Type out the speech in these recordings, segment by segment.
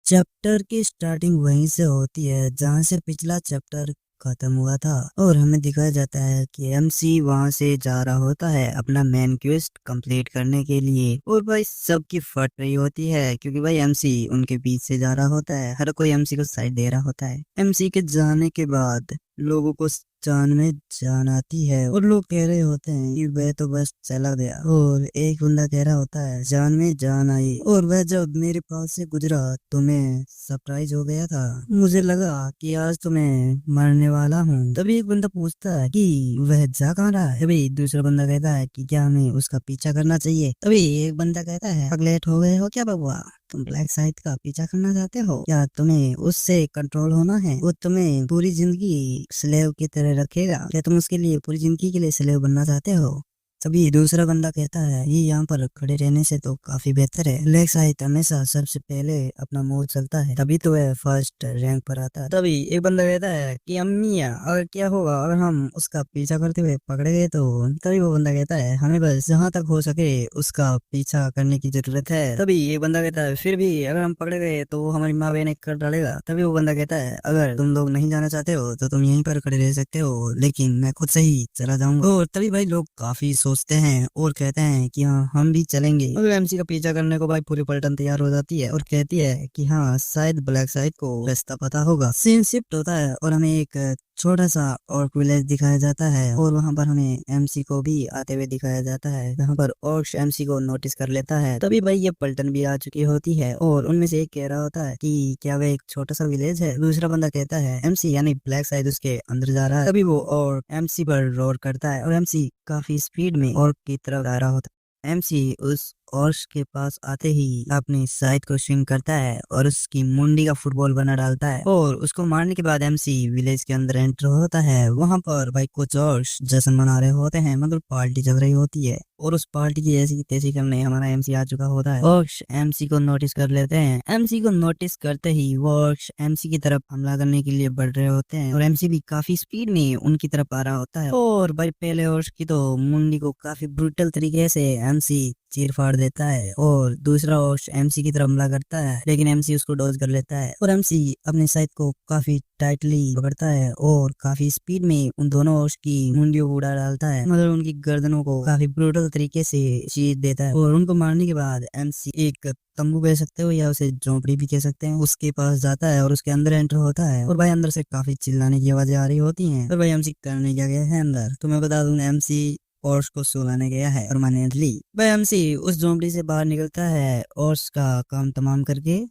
Chapter की starting वहीं से होती है जहां से पिछला चैप्टर खत्म हुआ था और हमें दिखाया जाता है कि एमसी वहां से जा रहा होता है अपना मेन क्वेस्ट कंप्लीट करने के लिए। और भाई सबकी फट रही होती है क्योंकि भाई एमसी उनके बीच से जा रहा होता है, हर कोई एमसी को साइड दे रहा होता है। एमसी के जाने के बाद लोगों को जान में जान आती है और लोग कह रहे होते हैं कि वह तो बस चला गया, और एक बंदा कह रहा होता है जान में जान आई और वह जब मेरे पास से गुजरा तो मैं सरप्राइज हो गया था, मुझे लगा कि आज तो मैं मरने वाला हूँ। तभी एक बंदा पूछता है कि वह जा कहाँ रहा है। तभी दूसरा बंदा कहता है कि क्या हमें उसका पीछा करना चाहिए। तभी एक बंदा कहता है पगलेट हो गए हो क्या बबुआ, तुम ब्लैक साइड का पीछा करना चाहते हो क्या, तुम्हें उससे कंट्रोल होना है, वो तुम्हें पूरी जिंदगी स्लेव की तरह रखेगा, क्या तुम उसके लिए पूरी जिंदगी के लिए स्लेव बनना चाहते हो। तभी दूसरा बंदा कहता है ये यहाँ पर खड़े रहने से तो काफी बेहतर है, ब्लैक साइड हमेशा सबसे पहले अपना मूव चलता है तभी तो वह फर्स्ट रैंक पर आता है। तभी एक बंदा कहता है कि अम्मिया अगर क्या होगा अगर हम उसका पीछा करते हुए पकड़े गए तो। तभी वो बंदा कहता है हमें बस जहाँ तक हो सके उसका पीछा करने की जरूरत है। तभी एक बंदा कहता है फिर भी अगर हम पकड़े गए तो वो हमारी माँ बहन कर डालेगा। तभी वो बंदा कहता है अगर तुम लोग नहीं जाना चाहते हो तो तुम यहीं पर खड़े रह सकते हो, लेकिन मैं खुद से ही चला जाऊंगा। और तभी भाई लोग काफी सोचते हैं और कहते हैं कि हाँ हम भी चलेंगे। और एमसी का पीछा करने को भाई पूरी पलटन तैयार हो जाती है और कहती है कि हाँ शायद ब्लैक साइड को रास्ता पता होगा। सीन शिफ्ट होता है और हमें एक छोटा सा और विलेज दिखाया जाता है और वहां पर हमें एमसी को भी आते हुए दिखाया जाता है, जहां पर ऑर्क्स एमसी को नोटिस कर लेता है। तभी भाई ये पलटन भी आ चुकी होती है और उनमें से एक कह रहा होता है कि क्या वह एक छोटा सा विलेज है। दूसरा बंदा कहता है एमसी यानी ब्लैक साइड उसके अंदर जा रहा है। तभी वो और एमसी पर रोर करता है और एमसी काफी स्पीड में ऑर्क की तरफ आ रहा होता है। एमसी उस ऑर्क के पास आते ही अपनी साइड को स्विंग करता है और उसकी मुंडी का फुटबॉल बना डालता है और उसको मारने के बाद एमसी विलेज के अंदर एंटर होता है। वहां पर भाई कुछ और जश्न मना रहे होते हैं, मतलब पार्टी चल रही होती है और उस पार्टी की ऐसी तैसी करने हमारा एमसी आ चुका होता है। ऑर्क्स एमसी को नोटिस कर लेते हैं। एमसी को नोटिस करते ही वो ऑर्क्स एमसी की तरफ हमला करने के लिए बढ़ रहे होते हैं और एमसी भी काफी स्पीड में उनकी तरफ आ रहा होता है। और भाई पहले ऑर्क्स की तो मुंडी को काफी ब्रूटल तरीके से एमसी चीर फाड़ देता है और दूसरा ऑर्क्स एमसी की तरफ हमला करता है, लेकिन एमसी उसको डॉज कर लेता है और एमसी अपने साइड को काफी टाइटली पकड़ता है और काफी स्पीड में उन दोनों ऑर्क्स की मुंडियों को उड़ा डालता है, मतलब उनकी गर्दनों को काफी ब्रूटल तरीके से चीर देता है। और उनको मारने के बाद एमसी एक तंबू कह सकते हो या उसे झोंपड़ी भी कह सकते हैं, उसके पास जाता है और उसके अंदर एंटर होता है और भाई अंदर से काफी चिल्लाने की आवाजें आ रही होती हैं। और भाई एमसी करने क्या गया है अंदर, तो मैं बता दूं एमसी ऑर्स को सुलाने गया है परमानेंटली। भाई एमसी उस झोंपड़ी से बाहर निकलता है ऑर्स का काम तमाम करके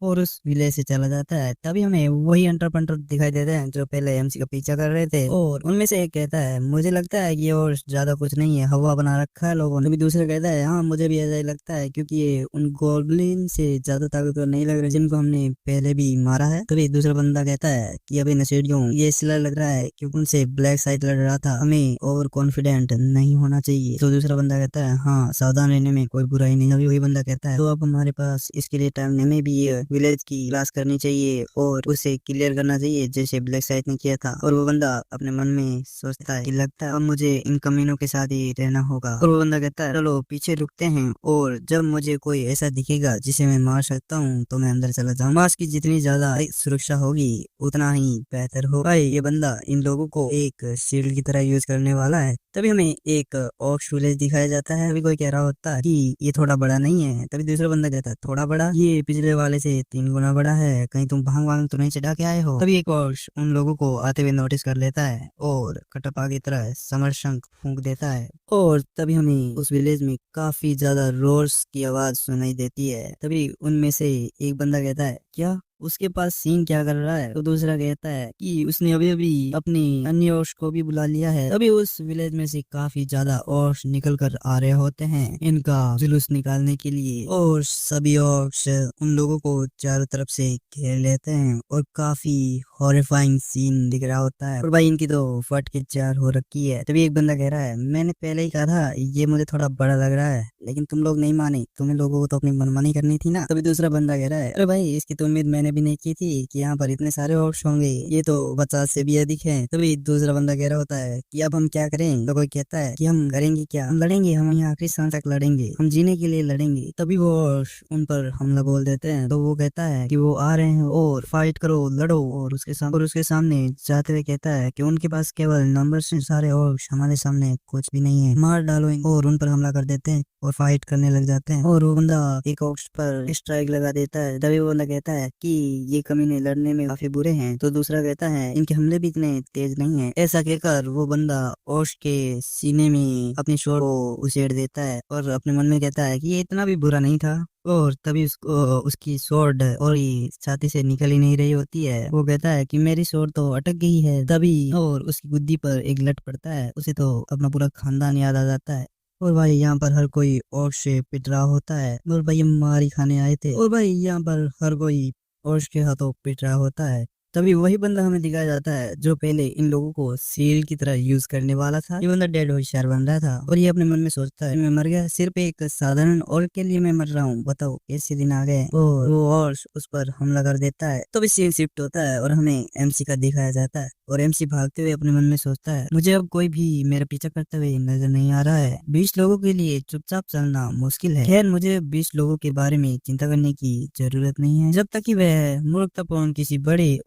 और उस विलेज से चला जाता है। तभी हमें वही अंटर पंटर दिखाई देते हैं जो पहले एमसी का पीछा कर रहे थे और उनमें से एक कहता है मुझे लगता है कि ये और ज्यादा कुछ नहीं है, हवा बना रखा है लोगों ने। तभी दूसरा कहता है हाँ मुझे भी ऐसा ही लगता है क्योंकि ये उन गोब्लिन से ज्यादा ताकतवर नहीं लग रहे जिनको हमने पहले भी मारा है। तभी दूसरा बंदा कहता है कि अभी नशेड़ियों ये इसलिए लग रहा है क्योंकि उनसे ब्लैक साइड लड़ रहा था, हमें ओवर कॉन्फिडेंट नहीं होना चाहिए। तो दूसरा बंदा कहता है हाँ सावधान रहने में कोई बुराई नहीं। अभी वही बंदा कहता है तो अब हमारे पास इसके लिए टाइम हमें भी विलेज की क्लास करनी चाहिए और उसे क्लियर करना चाहिए जैसे ब्लैक साइड ने किया था। और वो बंदा अपने मन में सोचता है कि लगता है अब मुझे इन कमीनों के साथ ही रहना होगा। और वो बंदा कहता है चलो पीछे रुकते हैं और जब मुझे कोई ऐसा दिखेगा जिसे मैं मार सकता हूँ तो मैं अंदर चला जाऊँ, मास की जितनी ज्यादा सुरक्षा होगी उतना ही बेहतर हो। भाई ये बंदा इन लोगों को एक शील्ड की तरह यूज करने वाला है। तभी हमें एक ऑक्स विलेज दिखाया जाता है। अभी कोई कह रहा होता है कि ये थोड़ा बड़ा नहीं है। तभी दूसरा बंदा कहता है थोड़ा बड़ा, ये पिछले वाले से 3 गुना बड़ा है, कहीं तुम भांग वांग तो नहीं चढ़ा के आए हो। तभी एक ऑक्स उन लोगों को आते हुए नोटिस कर लेता है और कटप्पा की तरह समर शंख फूंक देता है और तभी हमें उस विलेज में काफी ज्यादा रोर्स की आवाज सुनाई देती है। तभी उनमें से एक बंदा कहता है क्या उसके पास सीन क्या कर रहा है। तो दूसरा कहता है कि उसने अभी अभी अपनी अन्य ऑर्क्स को भी बुला लिया है। तभी उस विलेज में से काफी ज्यादा ऑर्क्स निकल कर आ रहे होते हैं इनका जुलूस निकालने के लिए और सभी ऑर्क्स उन लोगों को चारों तरफ से घेर लेते हैं और काफी हॉरिफाइंग सीन दिख रहा होता है और भाई इनकी तो फट के चार हो रखी है। तभी एक बंदा कह रहा है मैंने पहले ही कहा था ये मुझे थोड़ा बड़ा लग रहा है, लेकिन तुम लोग नहीं माने, तुम्हें लोगों को तो अपनी मनमानी करनी थी ना। तभी दूसरा बंदा कह रहा है अरे भाई इसकी तो उम्मीद मैंने मैंने भी नहीं की थी कि यहाँ पर इतने सारे ऑप्शन होंगे, ये तो 50 से भी अधिक है। तभी दूसरा बंदा कह रहा होता है कि अब हम क्या करें। तो कोई कहता है कि हम करेंगे क्या, हम लड़ेंगे, हम यहाँ आखिरी सांस तक लड़ेंगे, हम जीने के लिए लड़ेंगे। तभी वो उन पर हमला बोल देते हैं। तो वो कहता है कि वो आ रहे हैं और फाइट करो, लड़ो। और उसके सामने जाते हुए कहता है कि उनके पास केवल नंबर से सारे और हमारे सामने कुछ भी नहीं है, मार डालो इनको। और उन पर हमला कर देते हैं और फाइट करने लग जाते हैं। और वो बंदा एक ऑक्स पर स्ट्राइक लगा देता है। तभी वो बंदा कहता है कि ये कमीने लड़ने में काफी बुरे हैं। तो दूसरा कहता है इनके हमले भी इतने तेज नहीं है। ऐसा कहकर वो बंदा ऑक्स के सीने में अपनी शोर को उछेड़ देता है और अपने मन में कहता है कि ये इतना भी बुरा नहीं था। और तभी उसको उसकी स्वॉर्ड और ये छाती से निकल ही नहीं रही होती है। वो कहता है कि मेरी स्वॉर्ड तो अटक गई है। तभी और उसकी गुद्दी पर एक लट पड़ता है। उसे तो अपना पूरा खानदान याद आ जाता है। और भाई यहाँ पर हर कोई और से पिट रहा होता है। और भाई हम मारी खाने आए थे। और भाई यहाँ पर हर कोई और के हाथों पिट रहा होता है। तभी वही बंदा हमें दिखाया जाता है जो पहले इन लोगों को सील की तरह यूज करने वाला था। ये बंदा डेड होशियार बन रहा था और ये अपने मन में सोचता है मैं मर गया, सिर्फ एक साधारण और के लिए मैं मर रहा हूँ, बताओ कैसे दिन आ गए। और वो और उस पर हमला कर देता है। तो भी सीन शिफ्ट होता है और हमें एमसी का दिखाया जाता है। और एमसी भागते हुए अपने मन में सोचता है मुझे अब कोई भी मेरा पीछा करते हुए नजर नहीं आ रहा है। 20 लोगों के लिए चुपचाप चलना मुश्किल है। खैर मुझे 20 लोगों के बारे में चिंता करने की जरूरत नहीं है जब तक कि वह मूर्खतापूर्ण किसी बड़े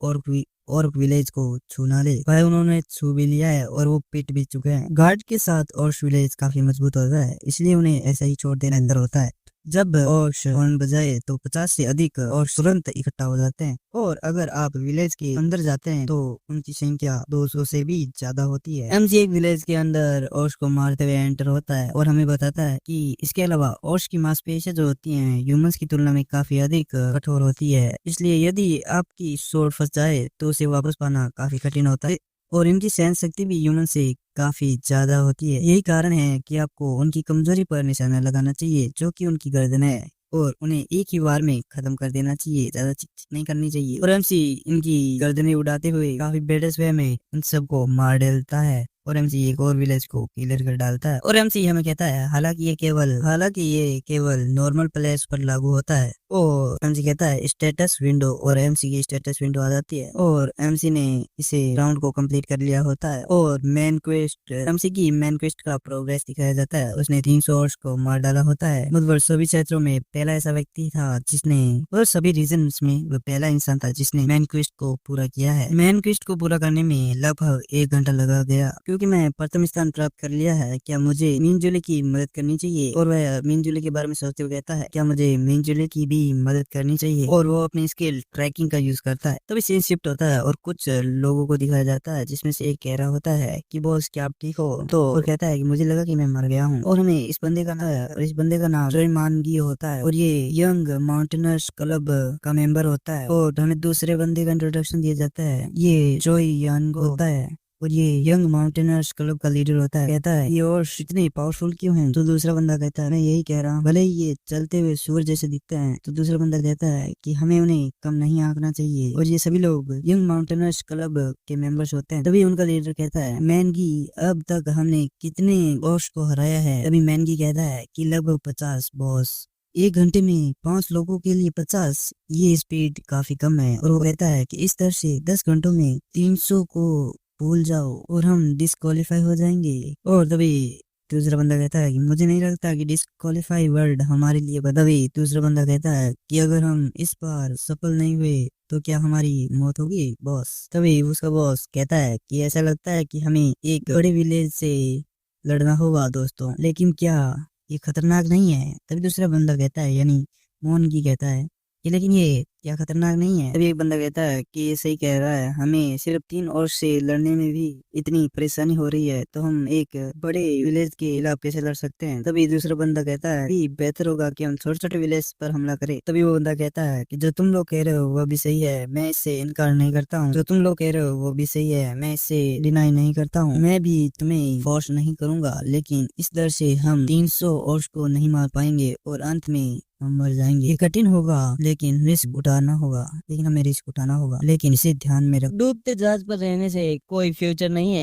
और विलेज को छू ना ले। भाई उन्होंने छू भी लिया है और वो पिट भी चुके हैं। गार्ड के साथ और विलेज काफी मजबूत होता है, इसलिए उन्हें ऐसा ही छोड़ देना अंदर होता है। जब ऑर्क्स हॉर्न बजाए तो 50 से अधिक ऑर्क्स तुरंत इकट्ठा हो जाते हैं। और अगर आप विलेज के अंदर जाते हैं तो उनकी संख्या 200 से भी ज्यादा होती है। एमसी एक विलेज के अंदर ऑर्क्स को मारते हुए एंटर होता है और हमें बताता है कि इसके अलावा ऑर्क्स की मांसपेशियां जो होती हैं ह्यूमंस की तुलना में काफी अधिक कठोर होती है, इसलिए यदि आपकी स्वॉर्ड फंस जाए तो उसे वापस पाना काफी कठिन होता है। और इनकी सहन शक्ति भी ह्यूमन से काफी ज्यादा होती है। यही कारण है कि आपको उनकी कमजोरी पर निशाना लगाना चाहिए जो कि उनकी गर्दन है और उन्हें एक ही बार में खत्म कर देना चाहिए, ज्यादा चिक नहीं करनी चाहिए। और एमसी इनकी गर्दनें उड़ाते हुए काफी बेडस वे में उन सबको मार डालता है और एमसी एक और विलेज को किलर कर डालता है। और एमसी हमें कहता है हालांकि ये केवल नॉर्मल प्लेस पर लागू होता है। और एमसी कहता है स्टेटस विंडो और एमसी की स्टेटस विंडो आ जाती है और एमसी ने इसे राउंड को कंप्लीट कर लिया होता है। और मेन क्वेस्ट एमसी की मेन क्वेस्ट का प्रोग्रेस दिखाया जाता है। उसने 300 ऑर्क्स को मार डाला होता है। मतलब सभी क्षेत्रों में पहला ऐसा व्यक्ति था जिसने और सभी रीजन्स में वो पहला इंसान था जिसने मेन क्वेस्ट को पूरा किया है। मेन क्वेस्ट को पूरा करने में लगभग 1 घंटा लगा गया क्योंकि मैं प्रथम स्थान प्राप्त कर लिया है। क्या मुझे मिनजुले की मदद करनी चाहिए? और वह मिनजुले के बारे में सोचते हुए कहता है क्या मुझे मिनजुले की भी मदद करनी चाहिए? और वो अपनी स्किल ट्रैकिंग का यूज करता है। तभी सीन शिफ्ट होता है और कुछ लोगों को दिखाया जाता है जिसमें से एक कह रहा होता है कि बॉस क्या आप ठीक हो? तो वो कहता है कि मुझे लगा कि मैं मर गया हूँ। और हमें इस बंदे का नाम जोईमानगी होता है और ये यंग माउंटेनर्स क्लब का मेंबर होता है। और हमें दूसरे बंदे का इंट्रोडक्शन दिया जाता है, ये जोई यांग होता है और ये यंग माउंटेनर्स क्लब का लीडर होता है। कहता है ये और इतने पावरफुल क्यों हैं? तो दूसरा बंदा कहता है मैं यही कह रहा हूँ, भले ही ये चलते हुए सूर्य जैसे दिखते हैं। तो दूसरा बंदा कहता है कि हमें उन्हें कम नहीं आंकना चाहिए और ये सभी लोग यंग माउंटेनर्स क्लब के मेंबर्स होते हैं। तभी उनका लीडर कहता है मैनगी अब तक हमने कितने बॉस को हराया है? तभी मैनगी कहता है कि लगभग 50 बॉस। 1 घंटे में 5 लोगों के लिए 50, ये स्पीड काफी कम है। और वो कहता है कि इस तरह से 10 घंटों में 300 को भूल जाओ और हम डिस्क्वालीफाई हो जाएंगे। और तभी दूसरा बंदा कहता है कि मुझे नहीं लगता कि डिस्क्वालीफाई वर्ड हमारे लिए तभी दूसरा बंदा कहता है कि अगर हम इस बार सफल नहीं हुए तो क्या हमारी मौत होगी बॉस? तभी उसका बॉस कहता है कि ऐसा लगता है कि हमें एक बड़े विलेज से लड़ना होगा दोस्तों, लेकिन क्या ये खतरनाक नहीं है? तभी दूसरा बंदा कहता है यानी मोहन की कहता है कि लेकिन ये क्या खतरनाक नहीं है? तभी एक बंदा कहता है कि ये सही कह रहा है, हमें सिर्फ 3 और से लड़ने में भी इतनी परेशानी हो रही है तो हम एक बड़े विलेज के खिलाफ कैसे लड़ सकते हैं? तभी दूसरा बंदा कहता है कि बेहतर होगा कि हम छोटे छोटे विलेज पर हमला करें। तभी वो बंदा कहता है कि जो तुम लोग कह रहे हो वो भी सही है, मैं इससे इनकार नहीं करता हूँ। जो तुम लोग कह रहे हो वो भी सही है, मैं इससे डिनाई नहीं करता हूँ। मैं भी तुम्हें फोर्स नहीं करूंगा, लेकिन इस दर से हम 300 ऑर्क्स को नहीं मार पाएंगे और अंत में हम मर जाएंगे। ये कठिन होगा लेकिन हमें रिस्क उठाना होगा। लेकिन इसे ध्यान में रख, डूबते जहाज पर रहने से कोई फ्यूचर नहीं है।